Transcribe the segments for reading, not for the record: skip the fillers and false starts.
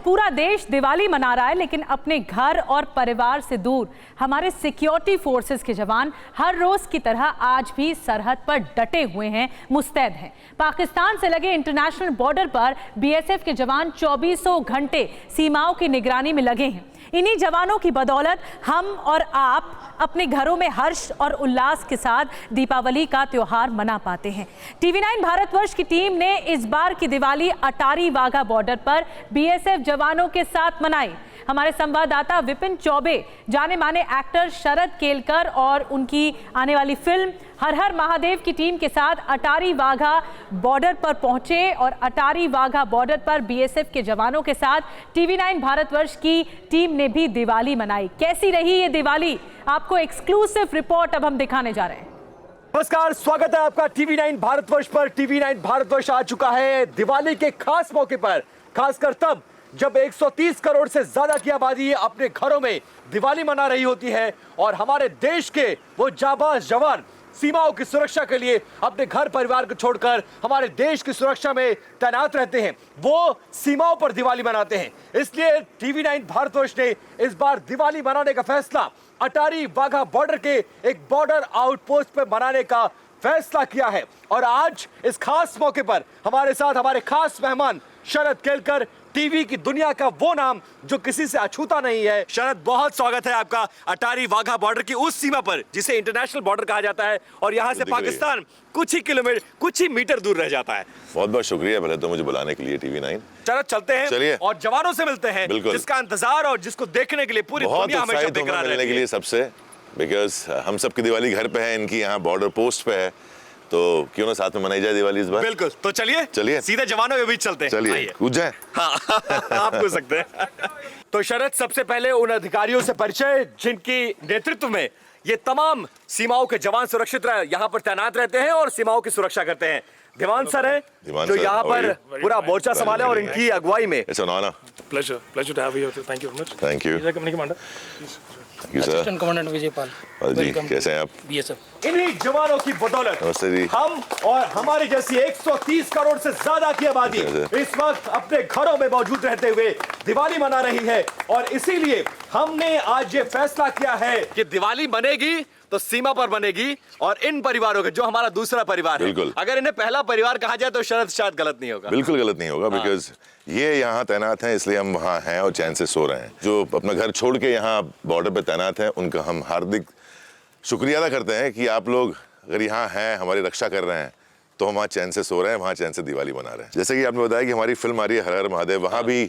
पूरा देश दिवाली मना रहा है, लेकिन अपने घर और परिवार से दूर हमारे सिक्योरिटी फोर्सेस के जवान हर रोज की तरह आज भी सरहद पर डटे हुए हैं, मुस्तैद हैं। पाकिस्तान से लगे इंटरनेशनल बॉर्डर पर बीएसएफ के जवान 24 घंटे सीमाओं की निगरानी में लगे हैं। इन्हीं जवानों की बदौलत हम और आप अपने घरों में हर्ष और उल्लास के साथ दीपावली का त्योहार मना पाते हैं। टीवी9 भारतवर्ष की टीम ने इस बार की दिवाली अटारी वाघा बॉर्डर पर बीएसएफ जवानों के साथ मनाई। हमारे संवाददाता विपिन चौबे जाने माने एक्टर शरद केलकर और उनकी आने वाली फिल्म हर हर महादेव की टीम के साथ अटारी वाघा बॉर्डर पर पहुंचे और अटारी वाघा बॉर्डर पर बीएसएफ के जवानों के साथ टीवी9 भारतवर्ष की टीम ने भी दिवाली मनाई। कैसी रही ये दिवाली, आपको एक्सक्लूसिव रिपोर्ट अब हम दिखाने जा रहे हैं। नमस्कार, स्वागत है आपका टीवी9 भारतवर्ष पर। टीवी9 भारतवर्ष आ चुका है दिवाली के खास मौके पर, खासकर तब जब 130 करोड़ से ज्यादा की आबादी अपने घरों में दिवाली मना रही होती है और हमारे देश के वो जाबाज जवान सीमाओं की सुरक्षा के लिए अपने घर परिवार को छोड़कर हमारे देश की सुरक्षा में तैनात रहते हैं। वो सीमाओं पर दिवाली मनाते हैं। इसलिए टीवी9 भारतवर्ष ने इस बार दिवाली मनाने का फैसला अटारी वाघा बॉर्डर के एक बॉर्डर आउटपोस्ट पर मनाने का फैसला किया है। और आज इस खास मौके पर हमारे साथ हमारे खास मेहमान शरद केलकर, टीवी की दुनिया का वो नाम जो किसी से अछूता नहीं है। शरद, बहुत स्वागत है आपका अटारी वाघा बॉर्डर की उस सीमा पर जिसे इंटरनेशनल बॉर्डर कहा जाता है और यहाँ से पाकिस्तान कुछ ही किलोमीटर, कुछ ही मीटर दूर रह जाता है। बहुत बहुत शुक्रिया पहले तो मुझे बुलाने के लिए टीवी9। शरद, चलते हैं, चलिए, और जवानों से मिलते हैं जिसका इंतजार और जिसको देखने के लिए पूरी दुनिया हमेशा बेकरार रहती है। के लिए सबसे, बिकॉज हम सबकी दिवाली घर पे है, इनकी यहाँ बॉर्डर पोस्ट पे है, तो क्यों ना साथ में मनाई जाए दिवाली इस बार। बिल्कुल, तो चलिए सीधे जवानों के बीच चलते हैं। चलिए कूद जाए। हाँ आप कूद सकते हैं। तो शरद, सबसे पहले उन अधिकारियों से परिचय जिनकी नेतृत्व में ये तमाम सीमाओं के जवान सुरक्षित यहाँ पर तैनात रहते हैं और सीमाओं की सुरक्षा करते हैं। धीमान सर है जो यहाँ पर पूरा मोर्चा संभाले और इनकी अगुवाई में। Pleasure to have you here. Thank you very much. Thank you. Company commander assistant commandant Vijaypal ji, कैसे हैं आप? बीएसएफ। इन्हीं जवानों की बदौलत नमस्ते जी। हम और हमारी जैसी 130 करोड़ से ज्यादा की आबादी इस वक्त अपने घरों में मौजूद रहते हुए दिवाली मना रही है। और इसीलिए हमने आज ये फैसला किया है कि दिवाली बनेगी तो सीमा पर बनेगी और इन परिवारों के जो हमारा दूसरा परिवार है, अगर इन्हें पहला परिवार कहा जाए तो शायद गलत नहीं होगा। बिल्कुल गलत नहीं होगा, बिकॉज ये यहाँ तैनात हैं इसलिए हम वहाँ हैं और चैन से सो रहे हैं। जो अपना घर छोड़ के यहाँ बॉर्डर पे तैनात हैं उनका हम हार्दिक शुक्रिया अदा करते हैं कि आप लोग अगर यहाँ हैं, हमारी रक्षा कर रहे हैं, तो हम वहाँ चैन से सो रहे हैं, वहाँ चैन से दिवाली मना रहे हैं। जैसे कि आपने बताया कि हमारी फिल्म आ रही है हर हर महादेव, वहाँ भी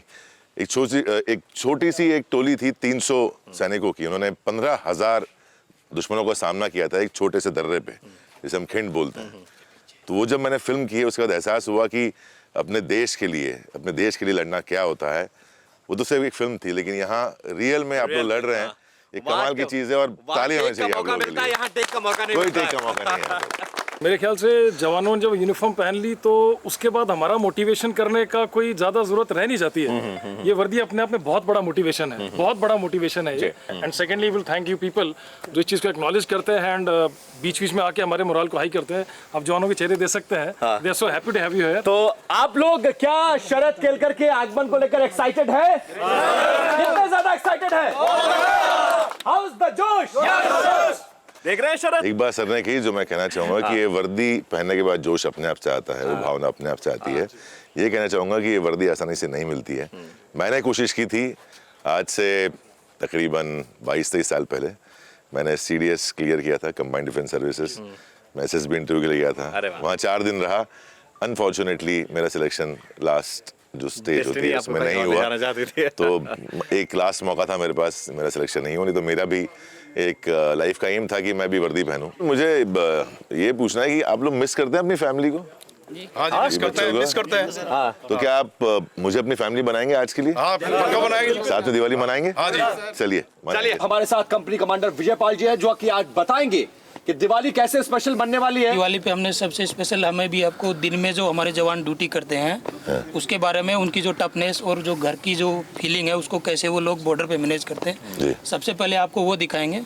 एक छोटी सी एक टोली थी 300 सैनिकों की। उन्होंने 15,000 दुश्मनों का सामना किया था एक छोटे से दर्रे पे, जिसे हम खिंड बोलते हैं। तो वो जब मैंने फिल्म की उसके बाद एहसास हुआ कि अपने देश के लिए लड़ना क्या होता है। वो तो सिर्फ एक फिल्म थी, लेकिन यहाँ रियल में आप लोग लड़ रहे हैं, ये कमाल की चीज है और ताली होनी चाहिए आप लोगों के लिए। यहाँ टेक का मौका नहीं, कोई टेक का मौका नहीं है। मेरे ख्याल से जवानों ने जब यूनिफॉर्म पहन ली तो उसके बाद हमारा मोटिवेशन करने का कोई ज्यादा जरूरत रह नहीं जाती है। ये वर्दी अपने आप में बहुत बड़ा मोटिवेशन है, बहुत बड़ा मोटिवेशन है ये। And secondly will thank you people जो इस चीज को एक्नॉलेज करते हैं एंड बीच बीच में आके हमारे मोरल को हाई करते हैं। आप जवानों के चेहरे दे सकते हैं। They are so happy to have you here. तो आप लोग क्या शरद केलकर के आगमन को लेकर एक्साइटेड है? कितने ज्यादा एक्साइटेड है? हाउ इज द जोश? देख रहे हैं शरद? एक बात सर ने की जो मैं कहना चाहूंगा कि ये वर्दी पहनने के बाद जोश अपने आप से आता है, वो भावना अपने आप से आती है। ये कहना चाहूंगा कि ये वर्दी आसानी से नहीं मिलती है। मैंने कोशिश की थी आज से तकरीबन 22-23 साल पहले, मैंने CDS क्लियर किया था, कंबाइंड डिफेंस सर्विसेज। मैं SSB इंटरव्यू के लिए गया था, वहाँ 4 दिन रहा। अनफॉर्चुनेटली मेरा सिलेक्शन लास्ट जो स्टेज होती है उसमें नहीं हुआ। तो एक लास्ट मौका था मेरे पास, मेरा सिलेक्शन नहीं हुआ, नहीं तो मेरा भी एक लाइफ का एम था कि मैं भी वर्दी पहनूं। मुझे ये पूछना है कि आप लोग मिस करते हैं अपनी फैमिली को? हाँ जी, मिस करते हैं। हाँ। तो क्या आप मुझे अपनी फैमिली बनाएंगे आज के लिए? हाँ, पक्का बनाएंगे। साथ में दिवाली मनाएंगे? हाँ जी। चलिए हमारे साथ कंपनी कमांडर विजयपाल जी है जो कि आज बताएंगे कि दिवाली कैसे स्पेशल बनने वाली है। दिवाली पे हमने सबसे स्पेशल, हमें भी आपको दिन में जो हमारे जवान ड्यूटी करते हैं उसके बारे में, उनकी जो टफनेस और जो घर की जो फीलिंग है उसको कैसे वो लोग बॉर्डर पे मैनेज करते हैं, सबसे पहले आपको वो दिखाएंगे।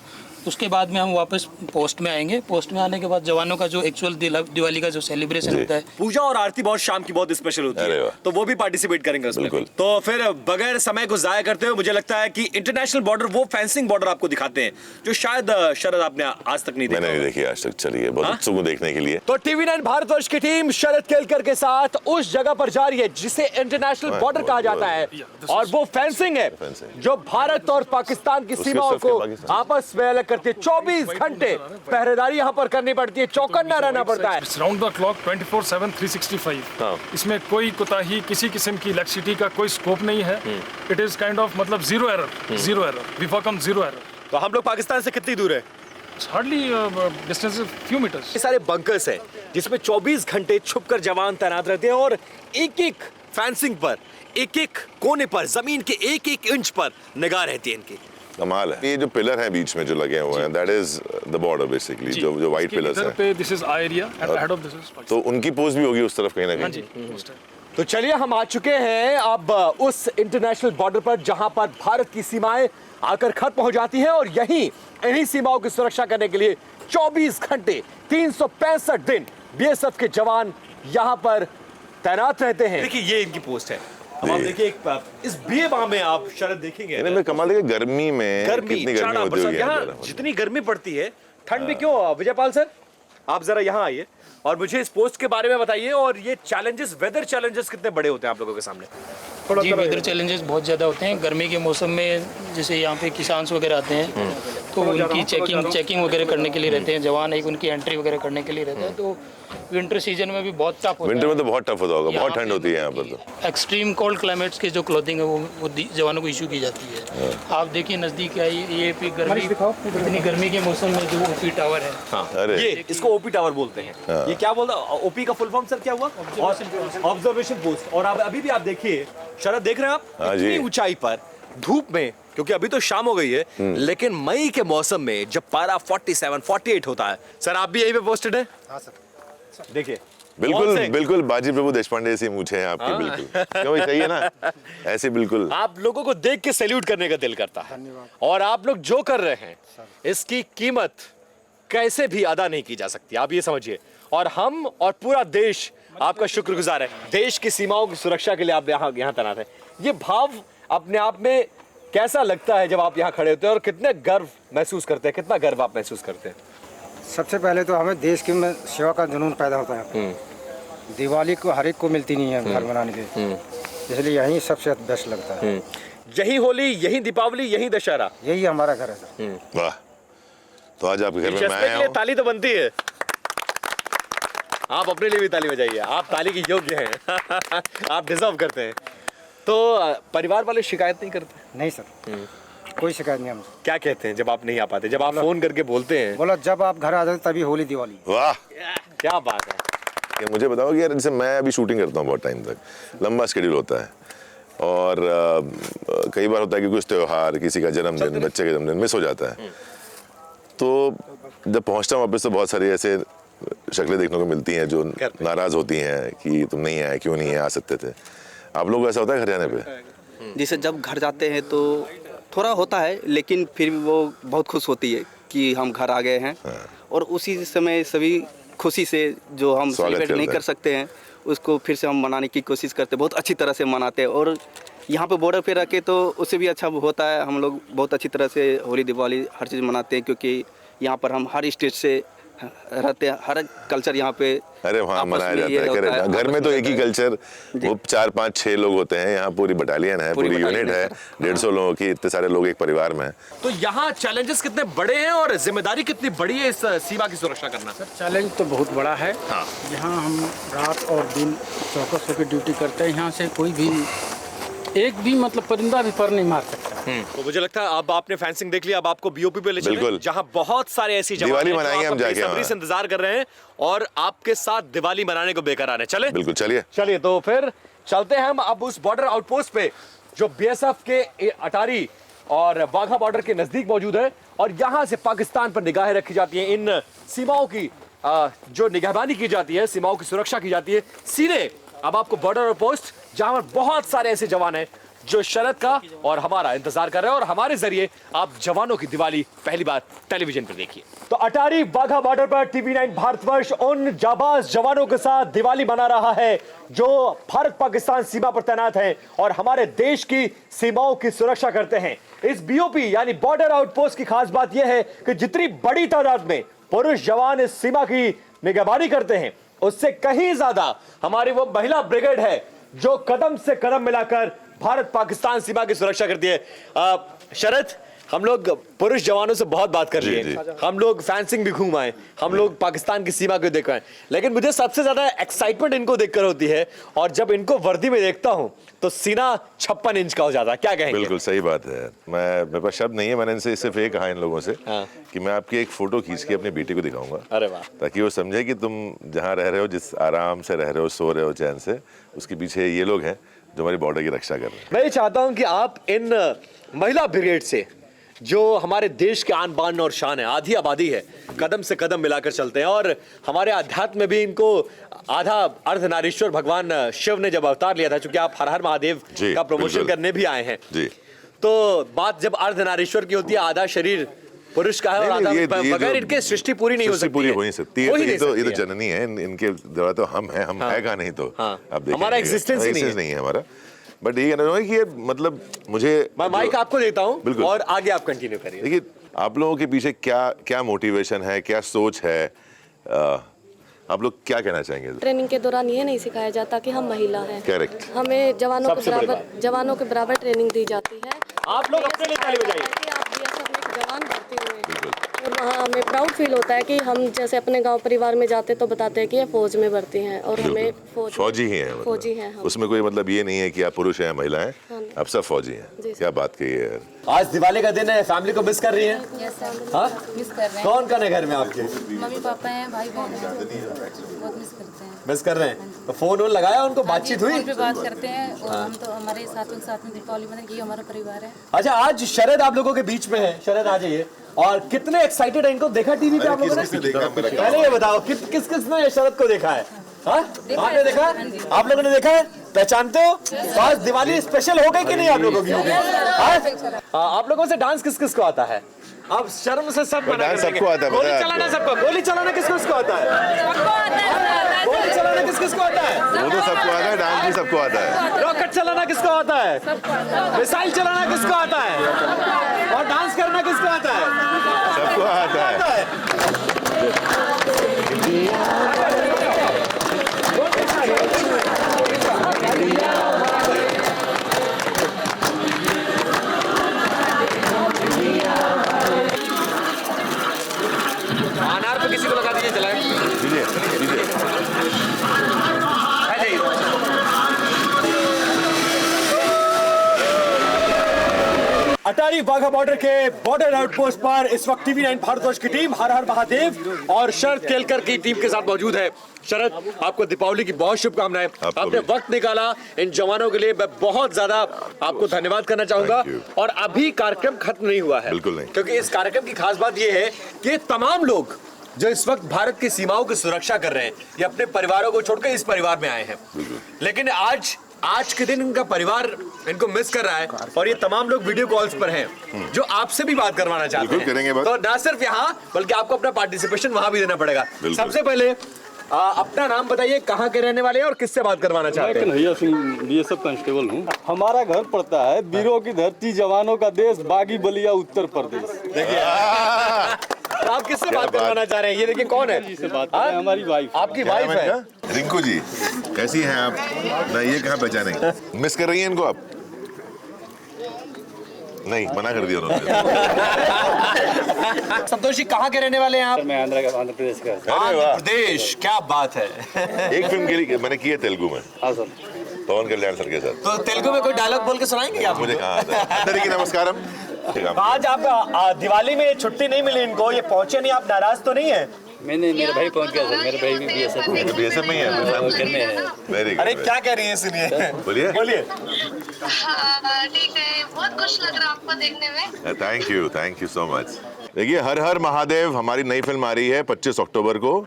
उसके बाद में हम वापस पोस्ट में आएंगे। पोस्ट में आने के बाद जवानों का जो एक्चुअल दिवाली का जो सेलिब्रेशन होता है, पूजा और आरती बहुत शाम की बहुत स्पेशल होती अरे है, वाह। तो वो भी पार्टिसिपेट करेंगे उसमें। बिल्कुल। तो फिर बगैर समय को जाया करते हुए मुझे लगता है कि इंटरनेशनल बॉर्डर, वो फेंसिंग बॉर्डर आपको दिखाते हैं जो शायद शरद आपने आज तक नहीं देखा। मैंने नहीं देखी आज तक, चलिए बहुत उत्सुक हूं देखने के लिए। तो TV9 भारतवर्ष की टीम शरद केलकर के साथ उस जगह पर जा रही है जिसे इंटरनेशनल बॉर्डर कहा जाता है, और वो फेंसिंग है जो भारत और पाकिस्तान की सीमाओं को आपस में अलग करती है। 24 घंटे पहरेदारी यहाँ पर करनी पड़ती है, चौकन्ना रहना पड़ता है। Round the clock 24/7 365। इसमें कोई कोताही, किसी किस्म की लैक्सिटी का कोई स्कोप नहीं है। इट इज काइंड ऑफ मतलब zero error, we work on zero error. तो हम लोग पाकिस्तान से कितनी दूर है? Hardly distance few meters. ये सारे बंकर्स हैं जिसमें 24 घंटे छुपकर जवान तैनात रहते हैं, और एक एक फेंसिंग पर, एक एक कोने पर, जमीन के एक एक इंच पर निगाह रहती है इनकी। कमाल है। ये जो पिलर हैं बीच में जो लगे हुए हैं, that is the border basically, जो वाइट पिलर्स इधर हैं, पे this is our area and ahead of this is Pakistan. तो उनकी पोस्ट भी होगी उस तरफ कहीं ना हाँ जी, कहीं। पोस्ट है। तो चलिए हम आ चुके हैं अब उस इंटरनेशनल बॉर्डर पर जहां पर भारत की सीमाएं आकर खत्म हो जाती है, और यहीं इन्हीं सीमाओं की सुरक्षा करने के लिए 24 घंटे 365 दिन बीएसएफ के जवान यहां पर तैनात रहते हैं। देखिए ये इनकी पोस्ट है। अब आप देखिए इस बेबां में आप शरद देखेंगे, मैं कमाल देखिए गर्मी में कितनी गर्मी होती होगी यहाँ जितनी गर्मी पड़ती है, ठंड में क्यों? विजयपाल सर आप जरा यहाँ आइए और मुझे इस पोस्ट के बारे में बताइए, और ये चैलेंजेस, वेदर चैलेंजेस कितने बड़े होते हैं आप लोगों के सामने? जी वेदर चैलेंजेस बहुत ज़्यादा होते हैं। गर्मी के मौसम में जैसे यहाँ पे किसान वगैरह आते हैं, तो उनकी चेकिंग वगैरह करने के लिए रहते हैं जवान, एक उनकी एंट्री वगैरह करने के लिए रहता है। तो विंटर सीजन में भी बहुत टफ होता है। विंटर में तो बहुत टफ होता होगा, बहुत ठंड होती है यहाँ पर। तो एक्सट्रीम कोल्ड क्लाइमेट्स की जो क्लोथिंग है वो जवानों को इशू की जाती है। आप देखिए नज़दीक आई ये गर्मी, इतनी गर्मी के मौसम में जो ओपी टावर है, अरे ये इसको ओपी टावर बोलते हैं। ये क्या बोलता है? ओपी का फुल फॉर्म सर क्या हुआ? Observation post. और आप अभी भी आप देखिए, शरद देख रहे हैं आप, हाँ जी। इतनी ऊंचाई पर धूप में, क्योंकि अभी तो शाम हो गई है, लेकिन मई के मौसम में जब पारा 47, 48 होता है। सर आप भी यहीं पे पोस्टेड है? हाँ सर। देखिए बिल्कुल बिल्कुल बाजी प्रभु देशपांडे जैसी मूछें हैं आपकी, बिल्कुल क्यों सही है ना, ऐसे बिल्कुल आप लोगों को देख के सैल्यूट करने का दिल करता है। और आप लोग जो कर रहे हैं इसकी कीमत कैसे भी अदा नहीं की जा सकती, आप ये समझिए। और हम और पूरा देश आपका शुक्रगुजार है। देश की सीमाओं की सुरक्षा के लिए आप यहाँ तैनात हैं। ये भाव अपने आप में कैसा लगता है जब आप यहाँ खड़े होते हैं, और कितने गर्व महसूस करते हैं, कितना गर्व आप महसूस करते हैं? सबसे पहले तो हमें देश की सेवा का जुनून पैदा होता है। दिवाली को हर एक को मिलती नहीं है घर बनाने के, इसलिए यही सबसे बेस्ट लगता है। यही होली, यही दीपावली, यही दशहरा, यही हमारा घर है सर। वाह। तो आज आपके घर में मैं जश्न के आया लिए हूँ। ताली तो बनती है। आप अपने लिए भी ताली बजाइए, आप ताली के योग्य हैं। आप डिजर्व करते हैं। तो परिवार वाले शिकायत नहीं करते? नहीं सर, कोई शिकायत नहीं हमसे। क्या कहते हैं जब आप नहीं आ पाते, जब आप फोन करके बोलते हैं? बोला जब आप घर आ जाते तभी होली दिवाली। वाह, क्या बात है। कि मुझे बताओ कि यार जैसे मैं अभी शूटिंग करता हूँ बहुत टाइम तक, लंबा शेड्यूल होता है, और कई बार होता है कि कुछ त्योहार, किसी का जन्मदिन, बच्चे का जन्मदिन मिस हो जाता है। तो जब पहुँचता हूँ वापस तो बहुत सारी ऐसे शक्लें देखने को मिलती हैं जो नाराज़ होती हैं कि तुम नहीं आए, क्यों नहीं आ सकते थे। आप लोगों को ऐसा होता है घर जाने पे? जैसे जब घर जाते हैं तो थोड़ा होता है, लेकिन फिर भी वो बहुत खुश होती है कि हम घर आ गए हैं। और उसी समय सभी खुशी से जो हम सेलिब्रेट नहीं कर सकते हैं उसको फिर से हम मनाने की कोशिश करते हैं, बहुत अच्छी तरह से मनाते हैं। और यहाँ पे बॉर्डर पे रखे तो उससे भी अच्छा होता है। हम लोग बहुत अच्छी तरह से होली दिवाली हर चीज़ मनाते हैं, क्योंकि यहाँ पर हम हर स्टेट से रहते हैं, हर कल्चर यहाँ पे अरे वहाँ मनाया जाता है। घर में तो एक ही कल्चर, वो 4, 5, 6 लोग होते हैं, यहाँ पूरी बटालियन है, पूरी यूनिट है, 150 लोगों की, इतने सारे लोग एक परिवार में। तो यहाँ चैलेंजेस कितने बड़े हैं और जिम्मेदारी कितनी बड़ी है इस सीमा की सुरक्षा करना? सर चैलेंज तो बहुत बड़ा है। यहाँ हम रात और दिन चौकस होकर ड्यूटी करते हैं। यहाँ से कोई भी एक भी मतलब परिंदा भी पर नहीं मार सकता। तो मुझे लगता है अब आपने फेंसिंग देख लिया, अब आपको बीओपी पे ले चलें, जहाँ बहुत सारे ऐसी जवान दिवाली हैं मनाएंगे हम जाके, बेसब्री से इंतजार कर रहे हैं और आपके साथ दिवाली मनाने को बेकरार है। चले बिल्कुल, चलिए तो फिर चलते हैं हम अब उस बॉर्डर आउटपोस्ट पे जो बीएसएफ के अटारी और वाघा बॉर्डर के नजदीक मौजूद है, और यहाँ से पाकिस्तान पर निगाहें रखी जाती हैं। इन सीमाओं की जो निगहबानी की जाती है, सीमाओं की सुरक्षा की जाती है। सीधे अब आपको बॉर्डर आउटपोस्ट, जहां पर बहुत सारे ऐसे जवान हैं जो शरद का और हमारा इंतजार कर रहे हैं और हमारे जरिए आप जवानों की दिवाली पहली बार टेलीविजन पर देखिए। तो अटारी वाघा बॉर्डर पर TV9 भारतवर्ष उन जाबाज जवानों के साथ दिवाली मना रहा है जो भारत पाकिस्तान सीमा पर तैनात हैं और हमारे देश की सीमाओं की सुरक्षा करते हैं। इस BOP यानी बॉर्डर आउटपोस्ट की खास बात यह है कि जितनी बड़ी तादाद में पुरुष जवान इस सीमा की निगरानी करते हैं उससे कहीं ज्यादा हमारी वो महिला ब्रिगेड है जो कदम से कदम मिलाकर भारत पाकिस्तान सीमा की सुरक्षा करती है। शरद, हम लोग पुरुष जवानों से बहुत बात कर रहे हैं, हम लोग फैंसिंग भी घूम आए, हम लोग पाकिस्तान की सीमा को देख आए, लेकिन मुझे सबसे ज्यादा एक्साइटमेंट इनको देखकर होती है और जब इनको वर्दी में देखता हूं तो सीना 56 इंच का हो जाता है। क्या कहेंगे? बिल्कुल सही बात है। मेरे पास शब्द नहीं है। मैंने इनसे सिर्फ ये कहा इन लोगों से कि मैं आपकी एक फोटो खींच के अपनी बेटी को दिखाऊंगा। अरे वाह। ताकि वो समझे कि तुम जहाँ रह रहे हो, जिस आराम से रह रहे हो, सो रहे हो चैन से, उसके पीछे ये लोग हैं जो हमारी बॉर्डर की रक्षा कर रहे हैं। मैं ये चाहता हूं कि आप इन महिला ब्रिगेड से जो हमारे देश के आन बान और शान है, आधी आबादी है, कदम से कदम मिलाकर चलते हैं और हमारे अध्यात्म में भी इनको आधा अर्धनारीश्वर भगवान शिव ने जब अवतार लिया था, क्योंकि आप हर हर महादेव का प्रमोशन करने भी आए हैं जी, तो बात जब अर्धनारीश्वर की होती है, आधा शरीर पुरुष का है और आधा बगैर इनके सृष्टि पूरी नहीं हो सकती। पूरी हो नहीं सकती है। ये तो जननी है, इनके द्वारा तो हम हैं, हम है का नहीं तो अब हमारा एग्जिस्टेंस ही नहीं है हमारा। बट ये कहना कि ये मतलब मुझे मैं माइक आपको देता हूं और आगे आप कंटिन्यू करिए। देखिए आप लोगों के पीछे क्या मोटिवेशन है, क्या सोच है, आप लोग क्या कहना चाहेंगे? ट्रेनिंग के दौरान ये नहीं सिखाया जाता कि हम महिला हैं। करेक्ट। हमें जवानों के बराबर ट्रेनिंग दी जाती है। आप लोग अपने लिए ताली बजाइए। आप BSF में एक जवान भर्ती हुए हैं और वहाँ हमें प्राउड फील होता है कि हम जैसे अपने गांव परिवार में जाते तो बताते हैं कि ये फौज में भर्ती हैं और हमें फौजी हैं, फौजी हैं हम। उसमें कोई मतलब ये नहीं है कि आप पुरुष हैं महिला हैं, आप सब फौजी हैं। क्या बात कही है। आज दिवाली का दिन है, फैमिली को मिस कर रही हैं? हाँ? मिस कर रहे हैं। कौन कौन है घर में आपके? मम्मी पापा हैं, भाई बहन हैं, बहुत मिस करते हैं। मिस कर रहे हैं तो फोन लगाया, उनको बातचीत हुई? फोन पे बात करते हैं और हम तो हमारे साथ में दीपावली मनाएंगे, हमारा परिवार है। अच्छा, आज शरद आप लोगों के बीच में है। शरद आ जाइए। और कितने एक्साइटेड है, इनको देखा टीवी पे आप लोगों ने? पहले ये बताओ किस किसने शरद को देखा है? आपने देखा? आप लोगों ने देखा है? पहचानते हो? तो आज दिवाली स्पेशल हो गई कि नहीं आप लोगों की? हो गई। आप लोगों से डांस किस किस को आता है? अब शर्म से सब डांस सबको आता है। गोली चलाना सबको, गोली चलाना किस किस को आता है? गोली चलाना किस किस को आता है? वो तो सबको आता है, डांस भी सबको आता है। रॉकेट चलाना किसको आता है? मिसाइल चलाना किसको आता है? और डांस करना किसको आता है? सबको आता है। अनार पे किसी को लगा दीजिए, जलाएं। अटारी वाघा बॉर्डर के बॉर्डर आउटपोस्ट पर इस वक्त TV9 भारतवर्ष की टीम हर हर महादेव और शरद केलकर की टीम के साथ मौजूद है। शरद, आपको दीपावली की बहुत शुभकामनाएं। आपने वक्त निकाला इन जवानों के लिए, मैं बहुत ज्यादा आपको धन्यवाद करना चाहूंगा। और अभी कार्यक्रम खत्म नहीं हुआ है, बिल्कुल नहीं, क्योंकि इस कार्यक्रम की खास बात यह है कि तमाम लोग जो इस वक्त भारत की सीमाओं की सुरक्षा कर रहे हैं, ये अपने परिवारों को छोड़कर इस परिवार में आए हैं, लेकिन आज के दिन इनका परिवार इनको मिस कर रहा है और ये तमाम लोग वीडियो कॉल्स पर हैं जो आपसे भी बात करवाना चाहते हैं। तो ना सिर्फ यहाँ बल्कि आपको अपना पार्टिसिपेशन वहां भी देना पड़ेगा। सबसे पहले अपना नाम बताइए, कहाँ के रहने वाले हैं और किससे बात करवाना चाहते हैं? कन्हैया सिंह BSF कांस्टेबल हूँ। हमारा घर पड़ता है वीरों की धरती, जवानों का देश, बागी बलिया, उत्तर प्रदेश। देखिए आप किससे बात करवाना चाह रहे हैं? ये देखिए कौन है? जी से बात कर रहे हैं, हमारी वाइफ। आपकी वाइफ है? रिंकू जी, कैसी हैं आप? ना ये कहाँ पहचाने? मिस कर रही हैं इनको आप? नहीं, मना कर दिया उन्होंने। संतोष जी, कहाँ के रहने वाले हैं आप? मैं आंध्र प्रदेश का। आंध्र प्रदेश, क्या बात है। एक फिल्म के लिए मैंने की है तेलुगु में। हाँ सर। पवन कल्याण सर के साथ। तो तेलुगु में कोई डायलॉग बोल के सुनाएंगे आप? मुझे कहाँ आता है। अंदर की नमस्कारम। आज आप दिवाली में छुट्टी नहीं मिली इनको, ये पहुंचे नहीं, आप नाराज तो नहीं है? मैंने मेरा भाई पहुंच गया सर, मेरे भाई भी BSF में है। Very good. अरे क्या कह रही है, सुनिए। बोलिए बोलिए। ठीक है, बहुत खुश लग रहा है आपको देखने में। Thank you so much. देखिए, हर हर महादेव हमारी नई फिल्म आ रही है 25 अक्टूबर को,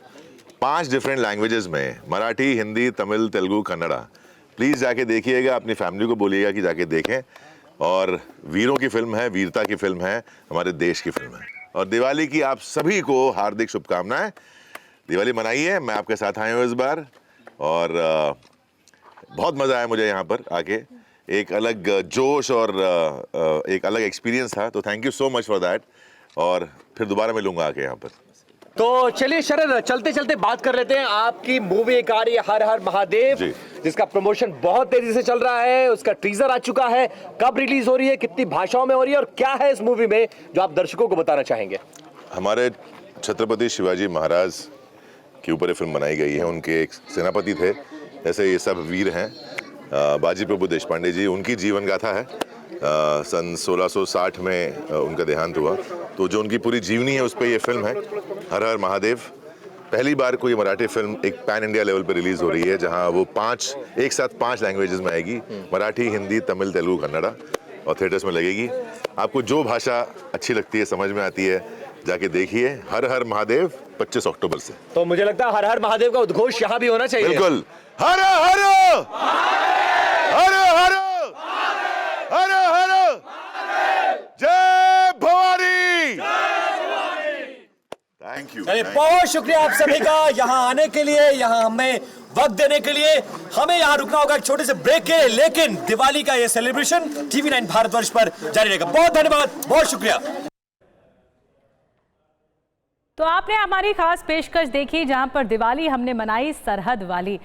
5 डिफरेंट लैंग्वेजेस में, मराठी, हिंदी, तमिल, तेलुगु, कन्नड़ा। प्लीज़ जाके देखिएगा, अपनी फैमिली को बोलिएगा कि जाके देखें। और वीरों की फिल्म है, वीरता की फिल्म है, हमारे देश की फिल्म है। और दिवाली की आप सभी को हार्दिक शुभकामनाएं। दिवाली मनाइए, मैं आपके साथ आया हूँ इस बार और बहुत मज़ा आया मुझे यहाँ पर आके। एक अलग जोश और एक अलग एक्सपीरियंस था, तो thank you so much for that. और फिर दोबारा मिलूंगा आके यहाँ पर। तो चलिए शरद, चलते चलते बात कर लेते हैं। आपकी मूवी एक आ रही है हर हर महादेव, जिसका प्रमोशन बहुत तेजी से चल रहा है, उसका टीजर आ चुका है। कब रिलीज हो रही है, कितनी भाषाओं में हो रही है और क्या है इस मूवी में जो आप दर्शकों को बताना चाहेंगे? हमारे छत्रपति शिवाजी महाराज के ऊपर ये फिल्म बनाई गई है। उनके एक सेनापति थे, जैसे ये सब वीर हैं। बाजी प्रभु देशपांडे जी, उनकी जीवन गाथा है। सन 1660 में उनका देहांत हुआ, तो जो उनकी पूरी जीवनी है उस पर यह फिल्म है हर हर महादेव। पहली बार कोई मराठी फिल्म एक पैन इंडिया लेवल पे रिलीज हो रही है, जहां वो एक साथ पांच लैंग्वेजेस में आएगी, मराठी, हिंदी, तमिल, तेलुगु, कन्नड़ा, और थिएटर्स में लगेगी। आपको जो भाषा अच्छी लगती है, समझ में आती है, जाके देखिए। हर हर महादेव 25 अक्टूबर से। तो मुझे लगता है हर हर महादेव का उद्घोष यहाँ भी होना चाहिए। बिल्कुल, हर हर हर हर हर हर जय भवानी। Thank you. बहुत शुक्रिया आप सभी का यहाँ आने के लिए, यहाँ हमें वक्त देने के लिए। हमें यहाँ रुकना होगा एक छोटे से ब्रेक के, लेकिन दिवाली का ये सेलिब्रेशन TV9 भारतवर्ष पर जारी रहेगा। बहुत धन्यवाद, बहुत शुक्रिया। तो आपने हमारी खास पेशकश देखी, जहां पर दिवाली हमने मनाई सरहद वाली।